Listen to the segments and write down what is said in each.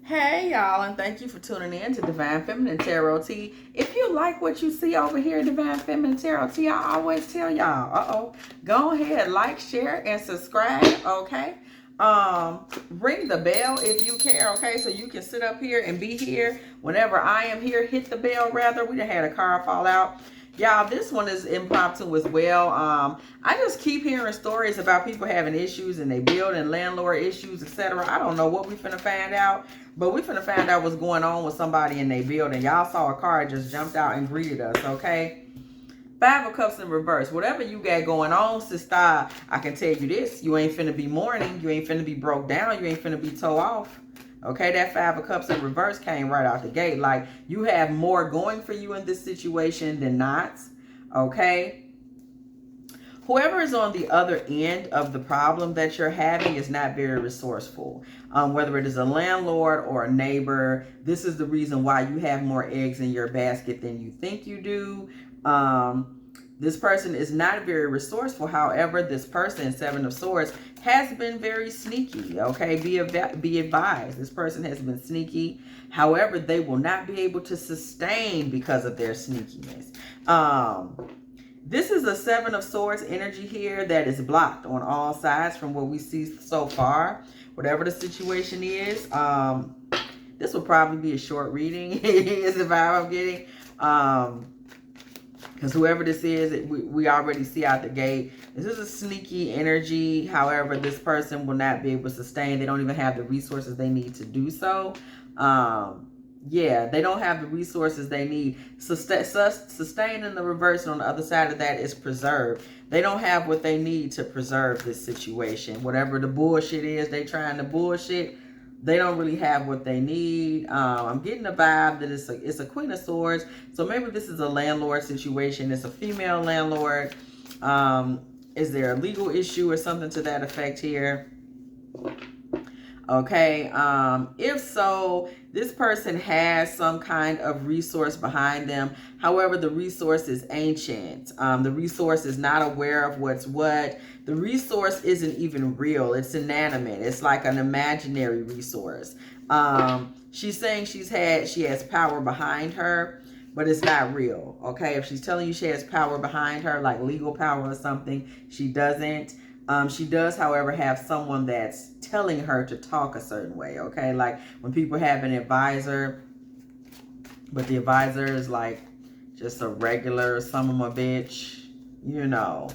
Hey y'all, and thank you for tuning in to Divine Feminine Tarot T. If you like what you see over here, Divine Feminine Tarot T, I always tell y'all, go ahead, like, share, and subscribe, okay? Ring the bell if you care, okay? So you can sit up here and be here whenever I am here. Hit the bell, rather. We done had a car fall out. Y'all, this one is impromptu as well. I just keep hearing stories about people having issues in their building, landlord issues, etc. I don't know what we finna find out, but we finna find out what's going on with somebody in their building. Y'all saw a car just jumped out and greeted us, okay? Five of Cups in reverse. Whatever you got going on, sister, I can tell you this. You ain't finna be mourning. You ain't finna be broke down. You ain't finna be toe off. Okay, that Five of Cups in reverse came right out the gate. Like, you have more going for you in this situation than not. Okay? Whoever is on the other end of the problem that you're having is not very resourceful. Whether it is a landlord or a neighbor, this is the reason why you have more eggs in your basket than you think you do. This person is not very resourceful. However, this person, Seven of Swords, has been very sneaky, okay? Be advised. This person has been sneaky. However, they will not be able to sustain because of their sneakiness. This is a Seven of Swords energy here that is blocked on all sides from what we see so far. Whatever the situation is, this will probably be a short reading, is the vibe I'm getting. Because whoever this is, we already see out the gate. This is a sneaky energy. However, this person will not be able to sustain. They don't even have the resources they need to do so. Yeah, they don't have the resources they need. Sustain in the reverse, and on the other side of that is preserve. They don't have what they need to preserve this situation. Whatever the bullshit is they trying to bullshit, they don't really have what they need. I'm getting the vibe that it's a Queen of Swords. So maybe this is a landlord situation. It's a female landlord. Is there a legal issue or something to that effect here? Okay. If so, this person has some kind of resource behind them. However, the resource is ancient. The resource is not aware of what's what. The resource isn't even real. It's inanimate. It's like an imaginary resource. She's saying she has power behind her, but it's not real. Okay. If she's telling you she has power behind her, like legal power or something, she doesn't. She does, however, have someone that's telling her to talk a certain way, okay? Like when people have an advisor, but the advisor is like just a regular son of a bitch, you know.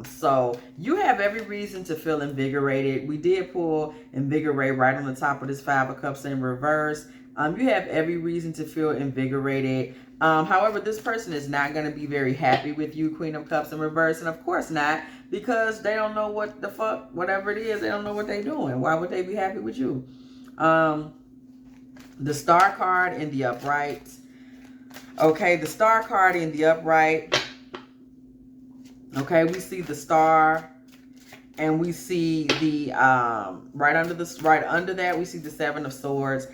So you have every reason to feel invigorated. We did pull invigorate right on the top of this Five of Cups in reverse. You have every reason to feel invigorated. However, this person is not going to be very happy with you, Queen of Cups in reverse. And of course not, because they don't know what the fuck, whatever it is, they don't know what they're doing. Why would they be happy with you? The Star card in the upright. Okay, the Star card in the upright. Okay, we see the Star. And we see the, right under that, we see the Seven of Swords.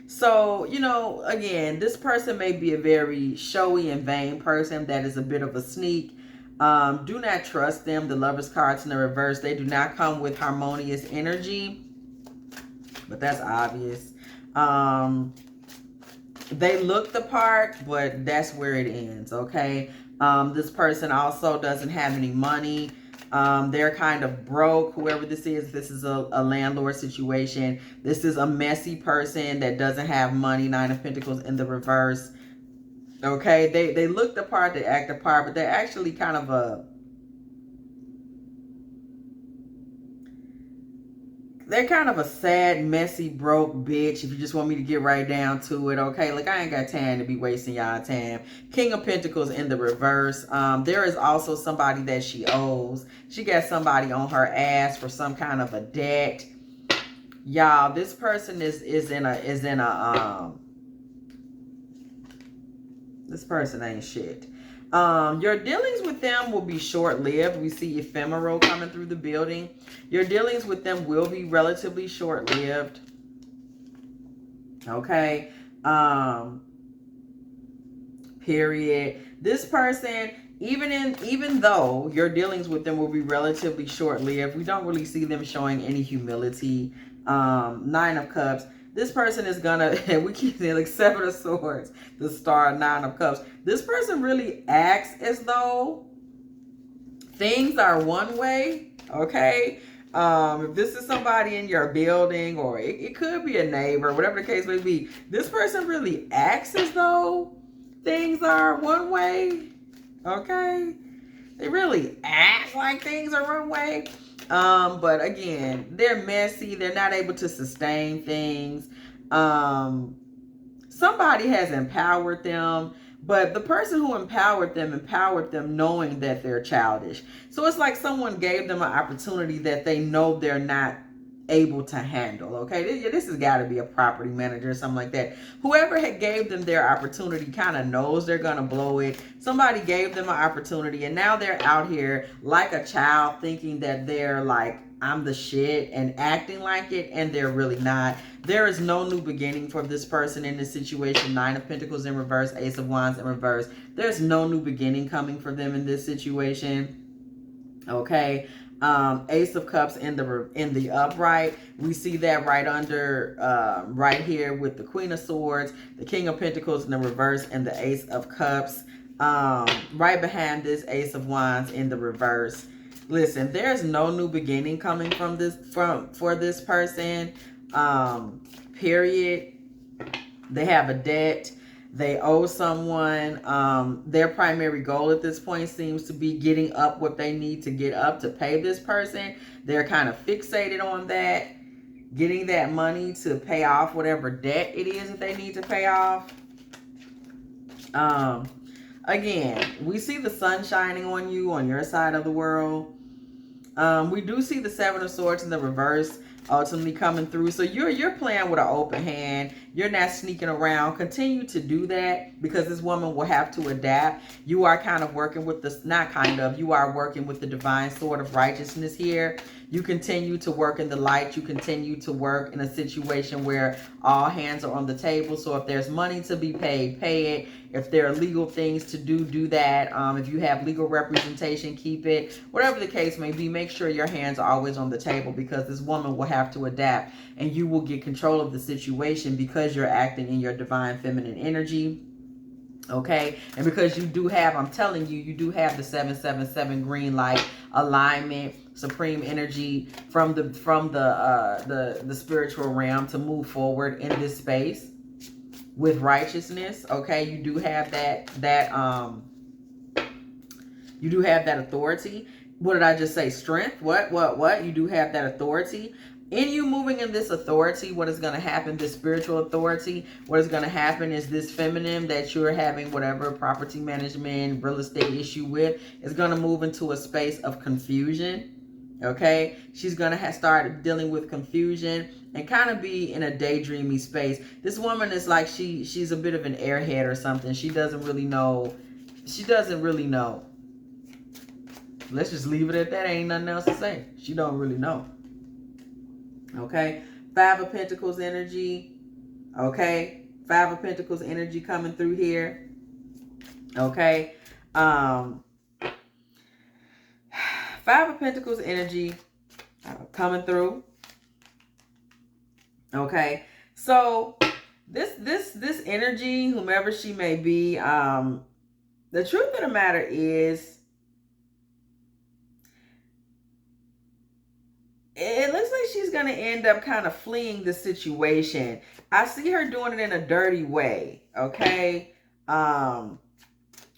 So, you know, again, this person may be a very showy and vain person that is a bit of a sneak. Do not trust them. The Lovers cards in the reverse, they do not come with harmonious energy. But that's obvious. They look the part, but that's where it ends, okay? This person also doesn't have any money. They're kind of broke. Whoever this is a landlord situation. This is a messy person that doesn't have money. Nine of Pentacles in the reverse. Okay, they look the part, they act the part, but they're actually kind of a sad, messy, broke bitch, if you just want me to get right down to it, okay? Like, I ain't got time to be wasting y'all time. King of Pentacles in the reverse. There is also somebody that she owes. She got somebody on her ass for some kind of a debt. Y'all, this person is in a this person ain't shit. Your dealings with them will be short-lived. We see ephemeral coming through the building. Your dealings with them will be relatively short-lived. Okay. Period. This person, even though your dealings with them will be relatively short-lived, we don't really see them showing any humility. Nine of Cups. This person is gonna, and we keep saying like Seven of Swords, the Star, Nine of Cups. This person really acts as though things are one way, okay? If this is somebody in your building, or it could be a neighbor, whatever the case may be, this person really acts as though things are one way, okay? They really act like things are one way. But again, they're messy. They're not able to sustain things. Somebody has empowered them, but the person who empowered them knowing that they're childish. So it's like someone gave them an opportunity that they know they're not able to handle. Okay, this has got to be a property manager or something like that. Whoever had gave them their opportunity kind of knows they're gonna blow it. Somebody gave them an opportunity, and now they're out here like a child, thinking that they're like, I'm the shit, and acting like it, and they're really not. There is no new beginning for this person in this situation. Nine of Pentacles in reverse, Ace of Wands in reverse. There's no new beginning coming for them in this situation. Okay. Ace of Cups in the upright. We see that right under right here with the Queen of Swords, the King of Pentacles in the reverse, and the Ace of Cups. Right behind this, Ace of Wands in the reverse. Listen, there's no new beginning coming for this person. Period. They have a debt. They owe someone. Their primary goal at this point seems to be getting up what they need to get up to pay this person. They're kind of fixated on that, getting that money to pay off whatever debt it is that they need to pay off. Again, we see the sun shining on you on your side of the world. We do see the Seven of Swords in the reverse ultimately coming through. So you're playing with an open hand. You're not sneaking around. Continue to do that, because this woman will have to adapt. You are kind of working with the, not kind of, you are working with the divine sword of righteousness here. You continue to work in the light. You continue to work in a situation where all hands are on the table. So if there's money to be paid, pay it. If there are legal things to do that. If you have legal representation, keep it. Whatever the case may be, make sure your hands are always on the table, because this woman will have to adapt, and you will get control of the situation because you're acting in your divine feminine energy. Okay, and because you do have, I'm telling you, you do have the 777 green light alignment, supreme energy from the spiritual realm to move forward in this space with righteousness. Okay, you do have that you do have that authority. What did I just say? Strength? What? You do have that authority. In you moving in this authority, what is going to happen, this spiritual authority, what is going to happen is this feminine that you're having whatever property management, real estate issue with, is going to move into a space of confusion. Okay, she's going to start dealing with confusion and kind of be in a daydreamy space. This woman is like, she's a bit of an airhead or something. She doesn't really know. Let's just leave it at that. Ain't nothing else to say. She don't really know. Okay, Five of Pentacles energy. Okay, Five of Pentacles energy coming through here. Okay, Five of Pentacles energy coming through. Okay, so this energy, whomever she may be, the truth of the matter is, it looks like she's going to end up kind of fleeing the situation. I see her doing it in a dirty way, okay?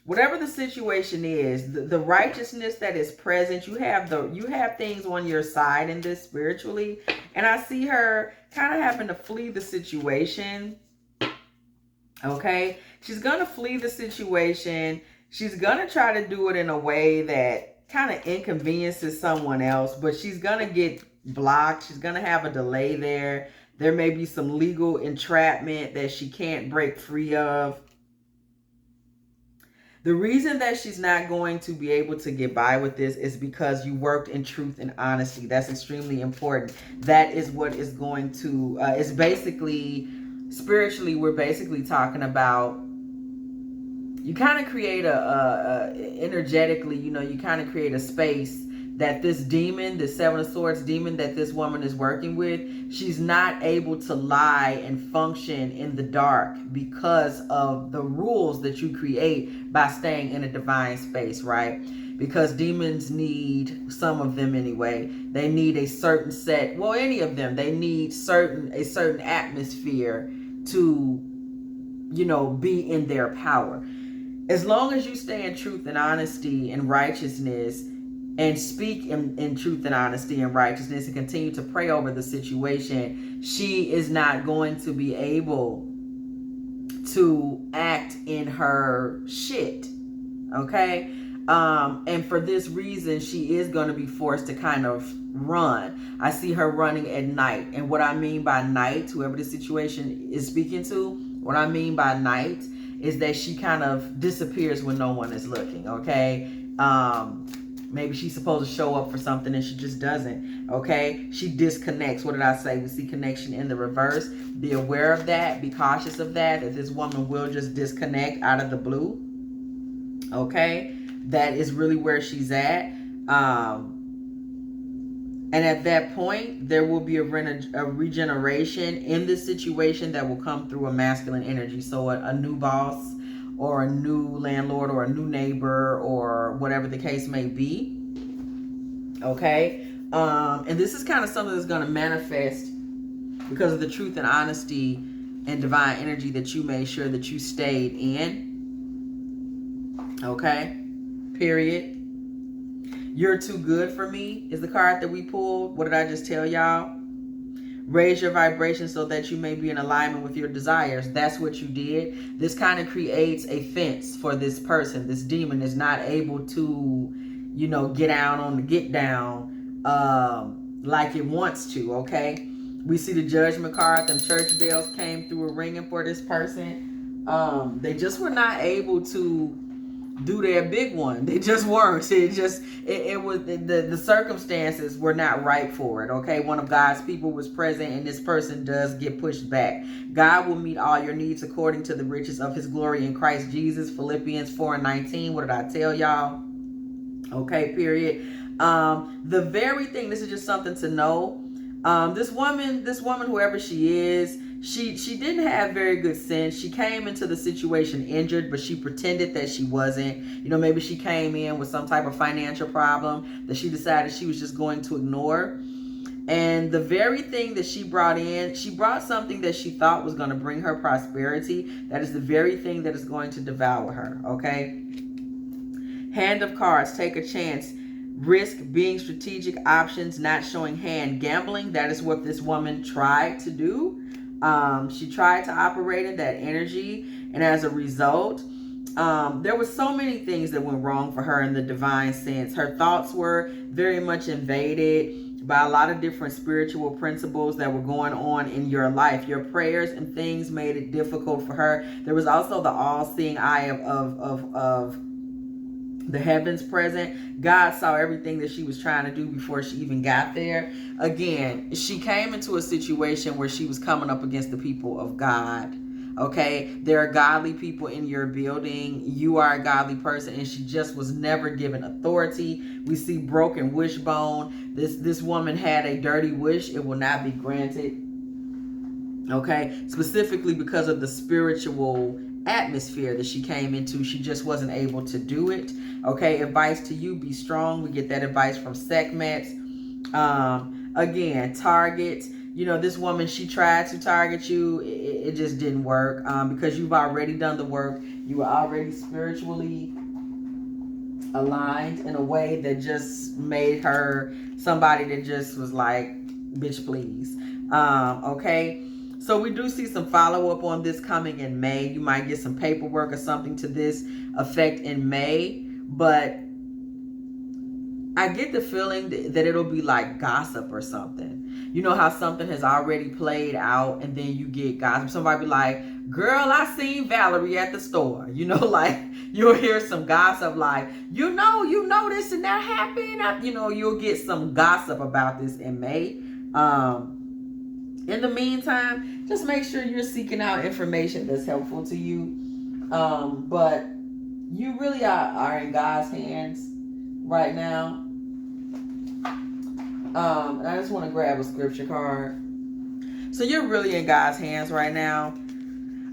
Whatever the situation is, the righteousness that is present, you have things on your side in this spiritually. And I see her kind of having to flee the situation, okay? She's going to flee the situation. She's going to try to do it in a way that kind of inconveniences someone else, but she's going to get blocked. She's going to have a delay there. There may be some legal entrapment that she can't break free of. The reason that she's not going to be able to get by with this is because you worked in truth and honesty. That's extremely important. That is what is going to, it's basically, spiritually, we're basically talking about, you kind of create energetically, you kind of create a space that this demon, this Seven of Swords demon that this woman is working with, she's not able to lie and function in the dark because of the rules that you create by staying in a divine space, right? Because demons need, some of them anyway, they need a certain set, well, any of them, they need a certain atmosphere to, you know, be in their power. As long as you stay in truth and honesty and righteousness, and speak in truth and honesty and righteousness, and continue to pray over the situation, she is not going to be able to act in her shit. Okay? And for this reason, she is going to be forced to kind of run. I see her running at night. And what I mean by night, whoever the situation is speaking to, what I mean by night is that she kind of disappears when no one is looking. Okay? Maybe she's supposed to show up for something and she just doesn't. Okay? She disconnects. What did I say? We see connection in the reverse. Be aware of that. Be cautious of that. That this woman will just disconnect out of the blue. Okay? That is really where she's at. And at that point, there will be a regeneration in this situation that will come through a masculine energy. So a new boss, or a new landlord, or a new neighbor, or whatever the case may be. Okay? And this is kind of something that's going to manifest because of the truth and honesty and divine energy that you made sure that you stayed in. Okay? Period. You're too good for me is the card that we pulled. What did I just tell y'all? Raise your vibration so that you may be in alignment with your desires. That's what you did. This kind of creates a fence for this person. This demon is not able to, you know, get down on the get down like it wants to, okay? We see the Judgment card. Them church bells came through ringing for this person. They just were not able to do their big one. They just weren't. It was the circumstances were not right for it. Okay, one of God's people was present, and this person does get pushed back. God will meet all your needs according to the riches of His glory in Christ Jesus. Philippians 4:19. What did I tell y'all? Okay, period. The very thing. This is just something to know. This woman, whoever she is, she didn't have very good sense. She came into the situation injured, but she pretended that she wasn't. You know, maybe she came in with some type of financial problem that she decided she was just going to ignore. And the very thing that she brought in, she brought something that she thought was going to bring her prosperity. That is the very thing that is going to devour her. Okay? Hand of cards, take a chance. Risk, being strategic, options, not showing hand, gambling. That is what this woman tried to do. She tried to operate in that energy, and as a result, there were so many things that went wrong for her in the divine sense. Her thoughts were very much invaded by a lot of different spiritual principles that were going on in your life. Your prayers and things made it difficult for her. There was also the all-seeing eye of the heavens present. God saw everything that she was trying to do before she even got there. Again, she came into a situation where she was coming up against the people of God. Okay, there are godly people in your building. You are a godly person, and she just was never given authority. We see broken wishbone. This woman had a dirty wish. It will not be granted. Okay, specifically because of the spiritual atmosphere that she came into. She just wasn't able to do it. Okay, advice to you, be strong. We get that advice from Sekhmet. Again, target. You know, this woman, she tried to target you. It just didn't work because you've already done the work. You were already spiritually aligned in a way that just made her somebody that just was like, bitch, please. Okay. So we do see some follow-up on this coming in May. You might get some paperwork or something to this effect in May. But I get the feeling that it'll be like gossip or something. You know how something has already played out and then you get gossip. Somebody be like, girl, I seen Valerie at the store. You know, like you'll hear some gossip like, you know this and that happened. You know, you'll get some gossip about this in May. In the meantime, just make sure you're seeking out information that's helpful to you. But you really are in God's hands right now. And I just want to grab a scripture card. So you're really in God's hands right now.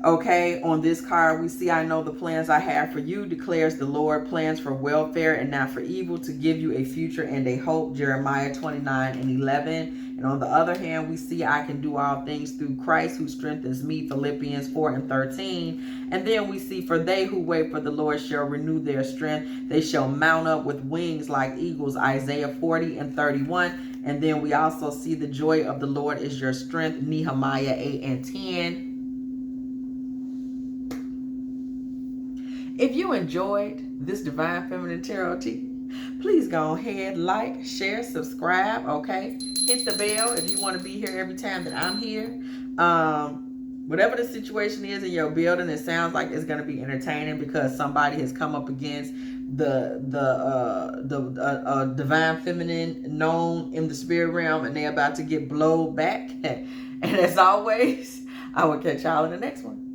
Okay, on this card we see, I know the plans I have for you, declares the Lord, plans for welfare and not for evil, to give you a future and a hope, Jeremiah 29:11. And on the other hand, we see, I can do all things through Christ who strengthens me, Philippians 4:13. And then we see, for they who wait for the Lord shall renew their strength. They shall mount up with wings like eagles, Isaiah 40:31. And then we also see, the joy of the Lord is your strength, Nehemiah 8:10. If you enjoyed this Divine Feminine Tarot tea, please go ahead, like, share, subscribe, okay? Hit the bell if you want to be here every time that I'm here. Whatever the situation is in your building, it sounds like it's going to be entertaining because somebody has come up against the Divine Feminine known in the spirit realm, and they're about to get blowed back. And as always, I will catch y'all in the next one.